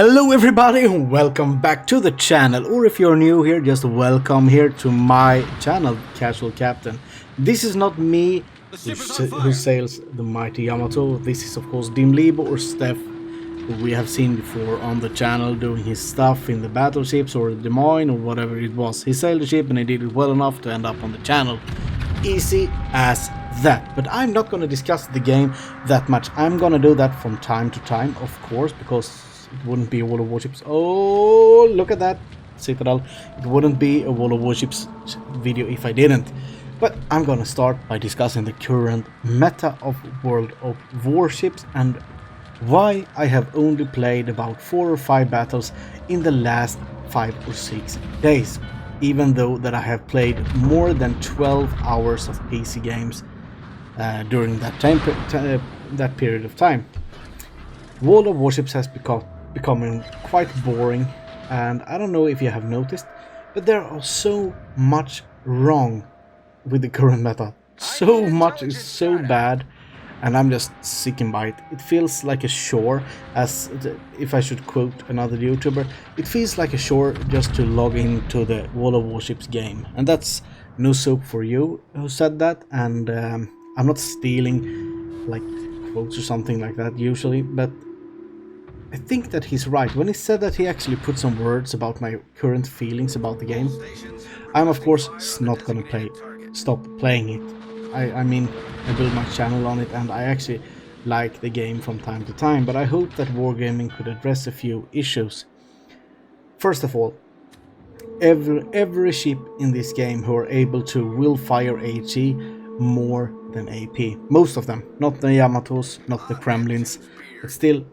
Hello everybody and welcome back to the channel, or if you're new here, just welcome here to my channel, Casual Captain. This is not me who sails the mighty Yamato. This is of course Dimlibo or Stef, who we have seen before on the channel doing his stuff in the battleships or the Des Moines or whatever it was. He sailed the ship and he did it well enough to end up on the channel. Easy as that. But I'm not going to discuss the game that much. I'm going to do that from time to time, of course, because it wouldn't be a World of Warships. Oh, look at that, Citadel. It wouldn't be a World of Warships video if I didn't. But I'm gonna start by discussing the current meta of World of Warships and why I have only played about 4 or 5 battles in the last 5 or 6 days, even though that I have played more than 12 hours of PC games during that period of time. World of Warships has becoming quite boring, and I don't know if you have noticed, but there are so much wrong with the current meta. So much is so bad, and I'm just sickened by it. It feels like a chore, if I should quote another YouTuber, it feels like a chore just to log into the World of Warships game. And that's no soap for you who said that, and I'm not stealing like quotes or something like that usually, but I think that he's right when he said that he actually put some words about my current feelings about the game. I'm of course not gonna stop playing it. I mean, I build my channel on it and I actually like the game from time to time, but I hope that Wargaming could address a few issues. First of all, every ship in this game who are able to will fire HE more than AP. Most of them, not the Yamatos, not the Kremlins, but still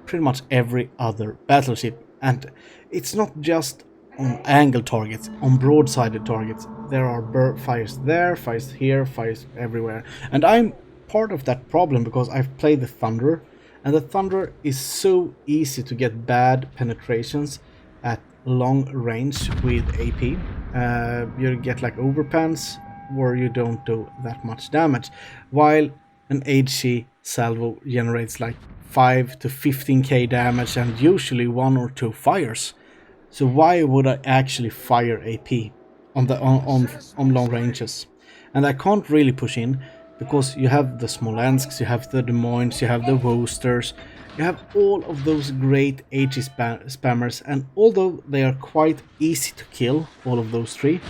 pretty much every other battleship. And it's not just on angle targets, on broadsided targets. There are fires there, fires here, fires everywhere. And I'm part of that problem because I've played the Thunderer, and the Thunderer is so easy to get bad penetrations at long range with AP. You get like overpans where you don't do that much damage, while an HE salvo generates like 5 to 15k damage and usually 1 or 2 fires. So why would I actually fire AP on long ranges? And I can't really push in because you have the Smolensks, you have the Des Moines, you have the Worcesters, you have all of those great HE spammers, and although they are quite easy to kill, all of those 3,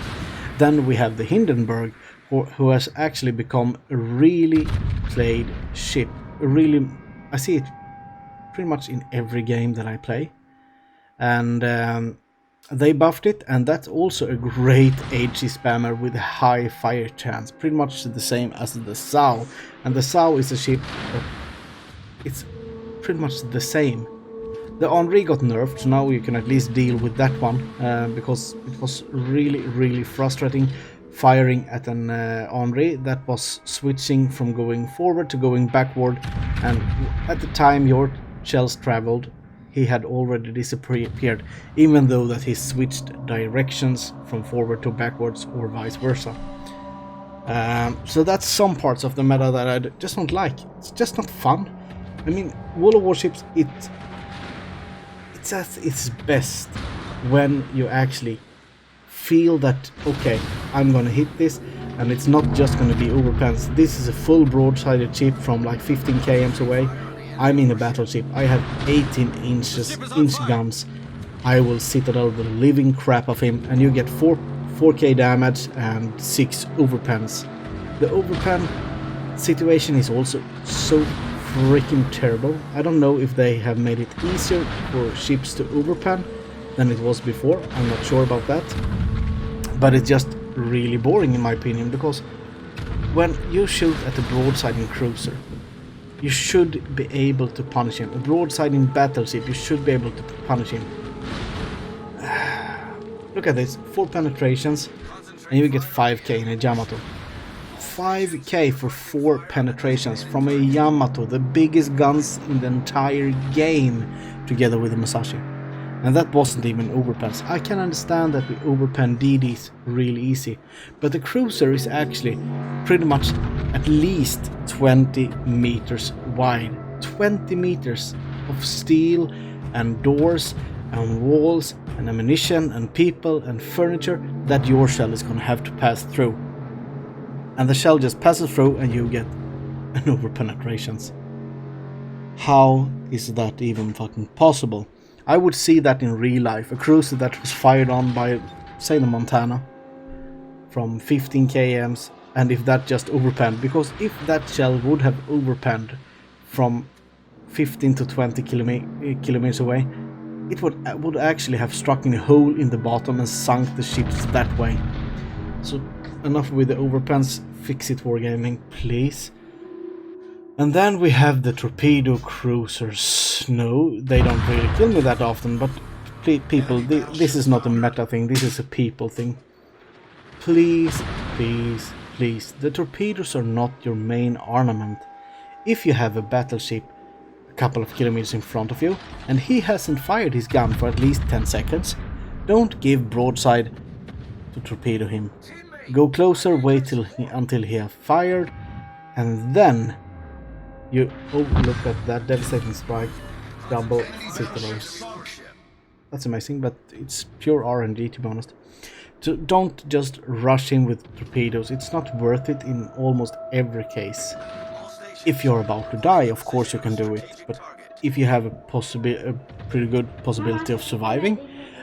then we have the Hindenburg, who has actually become a really played ship. I see it pretty much in every game that I play, and they buffed it, and that's also a great HE spammer with a high fire chance, pretty much the same as the Sao. And the Sao is a ship that it's pretty much the same. The Henri got nerfed, so now you can at least deal with that one, because it was really frustrating firing at an Henri that was switching from going forward to going backward, and at the time your shells traveled, he had already disappeared, even though that he switched directions from forward to backwards or vice versa. So that's some parts of the meta that I just don't like. It's just not fun. I mean, World of Warships, it's at its best when you actually feel that, okay, I'm gonna hit this, and it's not just gonna be overpans. This is a full broadsided ship from like 15 km away. I'm in a battleship. I have 18-inch guns. I will Citadel the living crap of him, and you get 4k damage and 6 overpans. The overpan situation is also so freaking terrible. I don't know if they have made it easier for ships to overpan than it was before. I'm not sure about that, but it's just really boring in my opinion, because when you shoot at a broadsiding cruiser, you should be able to punish him. A broadsiding battleship, you should be able to punish him. Look at this, 4 penetrations and you get 5k in a Yamato. 5k for 4 penetrations from a Yamato, the biggest guns in the entire game, together with the Musashi. And that wasn't even overpans. I can understand that we overpan DDs really easy, but the cruiser is actually pretty much at least 20 meters wide. 20 meters of steel and doors and walls and ammunition and people and furniture that your shell is gonna have to pass through. And the shell just passes through and you get an overpenetrations. How is that even fucking possible? I would see that in real life. A cruiser that was fired on by, say, the Montana from 15 kms, and if that just overpanned, because if that shell would have overpanned from 15 to 20 kilometers away, it would actually have struck in a hole in the bottom and sunk the ships that way. So enough with the overpans, fix it wargaming, please. And then we have the torpedo cruisers. No, they don't really kill me that often, but people, this is not a meta thing, this is a people thing. Please, please, please, the torpedoes are not your main armament. If you have a battleship a couple of kilometers in front of you, and he hasn't fired his gun for at least 10 seconds, don't give broadside to torpedo him. Go closer, wait until he has fired, and then you... Oh, look at that devastating strike. Double citadels. That's amazing, but it's pure RNG, to be honest. So don't just rush in with torpedoes, it's not worth it in almost every case. If you're about to die, of course you can do it, but if you have a pretty good possibility of surviving,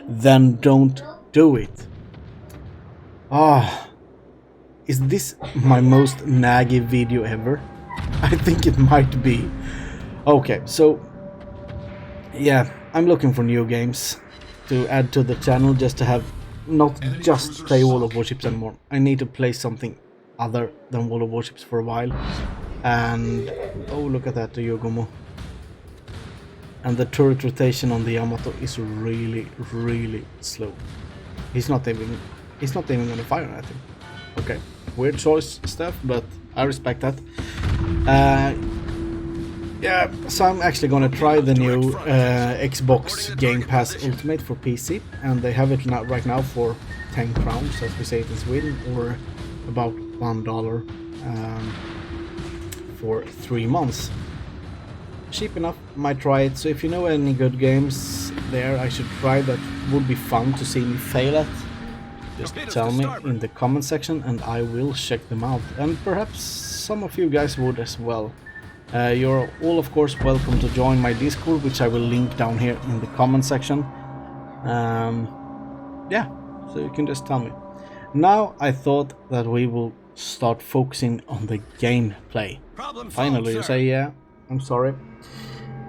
then don't do it. Is this my most naggy video ever? I think it might be. Okay, so yeah, I'm looking for new games to add to the channel, just to have not just play World of Warships anymore. I need to play something other than World of Warships for a while. And oh, look at that, the Yogomo. And the turret rotation on the Yamato is really, really slow. He's not even gonna fire at him. Okay, weird choice, Stef, but I respect that. Yeah, so I'm actually gonna try the new Xbox Game Pass Ultimate for PC, and they have it right now for 10 crowns, as we say it in Sweden, or about $1 for 3 months. Cheap enough, might try it. So if you know any good games there I should try that would be fun to see me fail at, just tell me in the comment section and I will check them out, and perhaps some of you guys would as well. You're all of course welcome to join my Discord, which I will link down here in the comment section. Yeah, so you can just tell me. Now I thought that we will start focusing on the gameplay. Finally, you say, yeah, I'm sorry.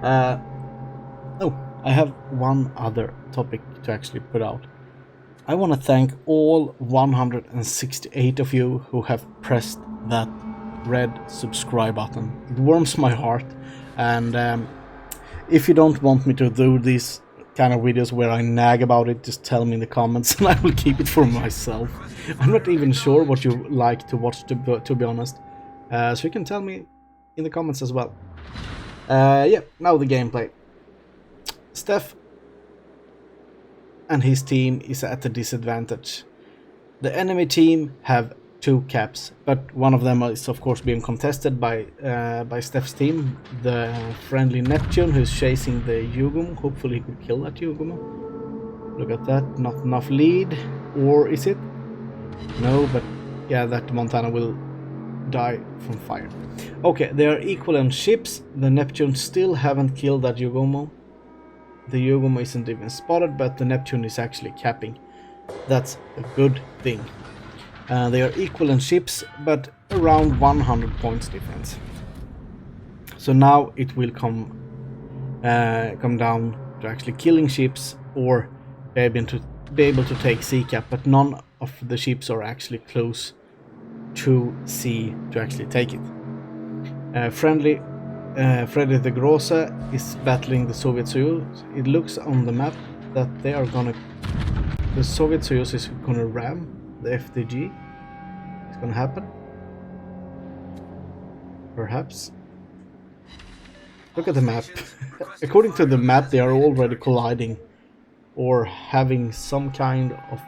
Oh, I have one other topic to actually put out. I want to thank all 168 of you who have pressed that red subscribe button. It warms my heart, and if you don't want me to do these kind of videos where I nag about it, just tell me in the comments and I will keep it for myself. I'm not even sure what you like to watch, to be honest, so you can tell me in the comments as well. Yeah, now the gameplay. Stef and his team is at a disadvantage. The enemy team have 2 caps, but one of them is of course being contested by Stef's team, the friendly Neptune, who's chasing the Yugumo. Hopefully he could kill that Yugumo. Look at that, not enough lead, or is it? No, but yeah, that Montana will die from fire. Okay, they are equal on ships. The Neptune still haven't killed that Yugumo. The Yugumo isn't even spotted, but the Neptune is actually capping. That's a good thing. They are equal in ships, but around 100 points difference. So now it will come down to actually killing ships or be able to take sea cap, but none of the ships are actually close to sea to actually take it. Freddy the Grossa is battling the Soviet Soyuz. It looks on the map that they are gonna... The Soviet Soyuz is gonna ram the FDG. It's gonna happen. Perhaps. Look at the map. According to the map, they are already colliding or having some kind of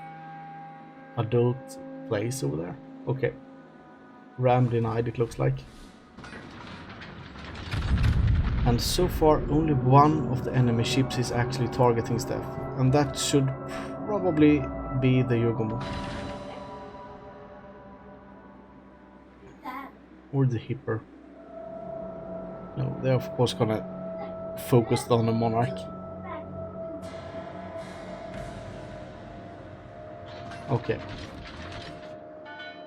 adult place over there. Okay. Ram denied, it looks like. And so far only one of the enemy ships is actually targeting Stef. And that should probably be the Yogomo. Or the Hipper. No, they're of course gonna focus on the Monarch. Okay.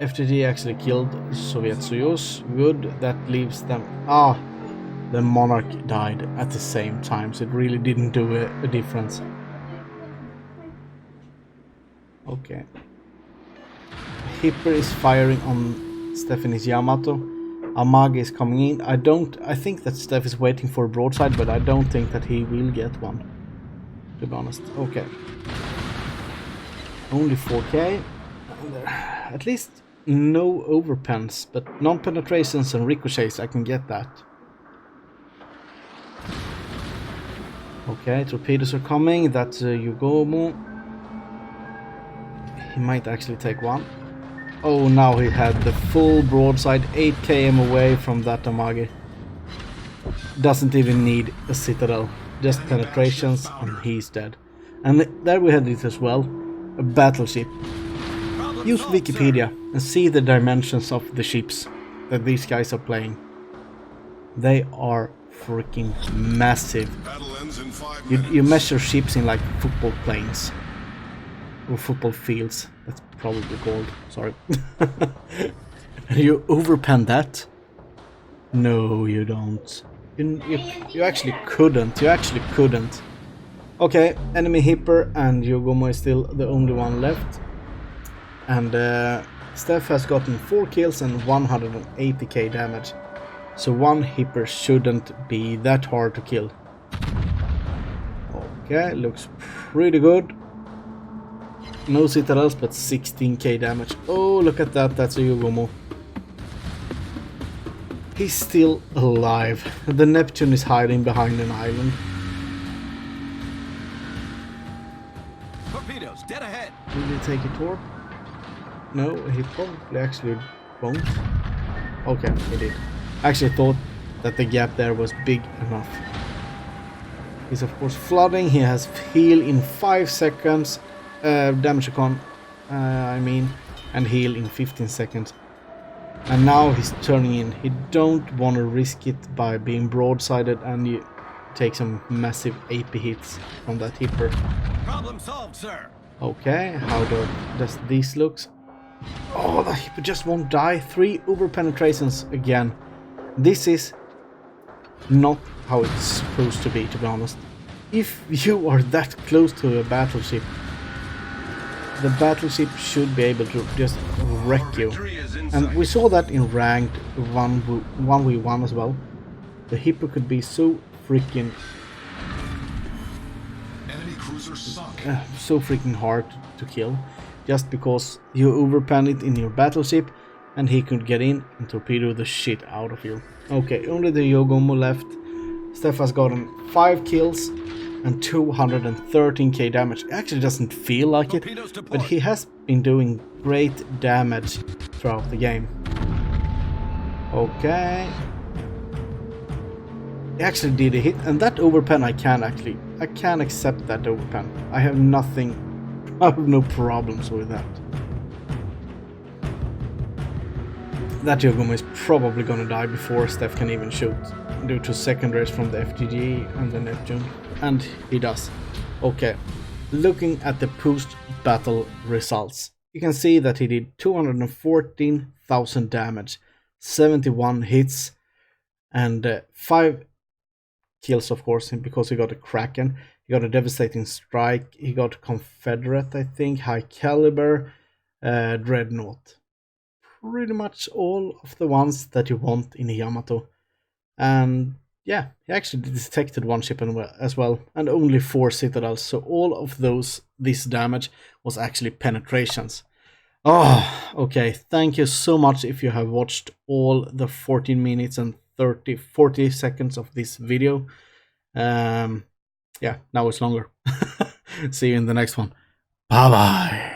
FTG actually killed Soviet Soyuz. Good, that leaves them... Ah! The Monarch died at the same time, so it really didn't do a difference. Okay. Hipper is firing on Stephanie's Yamato. Amagi is coming in. I think that Stef is waiting for a broadside, but I don't think that he will get one, to be honest. Okay. Only 4k. At least no overpens, but non-penetrations and ricochets, I can get that. Okay, torpedoes are coming. That's Yugomo. He might actually take one. Oh, now he had the full broadside 8 km away from that Amagi. Doesn't even need a citadel, just penetrations and he's dead. And there we had it as well, a battleship. Use Wikipedia and see the dimensions of the ships that these guys are playing. They are freaking massive. You measure ships in like football planes. Or football fields, that's probably called, sorry. And you overpen that? No, you don't. You actually couldn't, Okay, enemy Hipper and Yogomo is still the only one left. And Stef has gotten 4 kills and 180k damage. So one Hipper shouldn't be that hard to kill. Okay, looks pretty good. No citadels, but 16k damage. Oh, look at that, that's a Yogomo. He's still alive. The Neptune is hiding behind an island. Torpedoes, dead ahead. Will he take a torp? No, he probably actually won't. Okay, he did. I actually thought that the gap there was big enough. He's of course flooding. He has heal in 5 seconds. Damage econ, and heal in 15 seconds. And now he's turning in. He don't want to risk it by being broadsided and you take some massive AP hits from that Hipper. Problem solved, sir. Okay, how does this looks? Oh, the Hipper just won't die. 3 over penetrations again. This is not how it's supposed to be honest. If you are that close to a battleship, the battleship should be able to just wreck you. And we saw that in ranked 1v1 as well. The Hipper could be so freaking hard to kill, just because you overpan it in your battleship and he could get in and torpedo the shit out of you. Okay, only the Yogomo left. Stef has gotten 5 kills and 213k damage. It actually doesn't feel like it, but he has been doing great damage throughout the game. Okay. He actually did a hit, and that overpen I can accept that overpen. I have no problems with that. That Yogomo is probably gonna die before Stef can even shoot, due to secondaries from the FGG and the Neptune. And he does. Okay, looking at the post-battle results, you can see that he did 214,000 damage, 71 hits, and 5 kills, of course, because he got a Kraken, he got a devastating strike, he got Confederate, I think, high caliber, Dreadnought. Pretty much all of the ones that you want in a Yamato. And yeah, he actually detected 1 ship as well, and only 4 citadels, so all of this damage was actually penetrations. Oh, okay, thank you so much if you have watched all the 14 minutes and 40 seconds of this video. Yeah, now it's longer. See you in the next one. Bye bye.